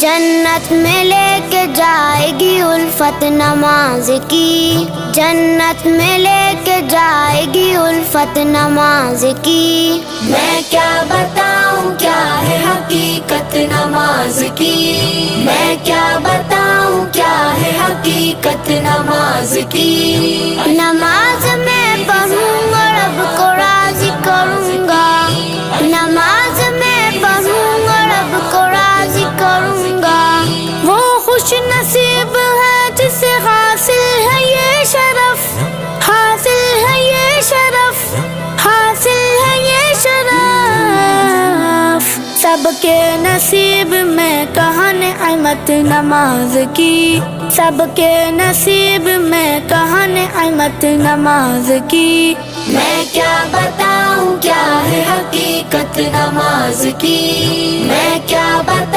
जन्नत में लेके जाएगी उल्फत नमाज की, जन्नत में लेके जाएगी उल्फत नमाज की। मैं क्या बताऊं क्या है हकीकत नमाज की, मैं क्या बताऊं क्या है हकीकत नमाज की। नमाज में पढ़ूंगा रब को राजी करूंगा, नमाज में पढ़ूंगा रब को राजी करूंगा। वो खुश नसीब है जिसे हासिल है ये शरफ, हासिल है ये शरफ, हासिल है ये शरफ। सबके नसीब में कहाँ नेमत नमाज की, सबके नसीब में कहाँ नेमत नमाज की। मैं क्या बताऊं क्या है हकीकत नमाज की, मैं क्या बताऊं।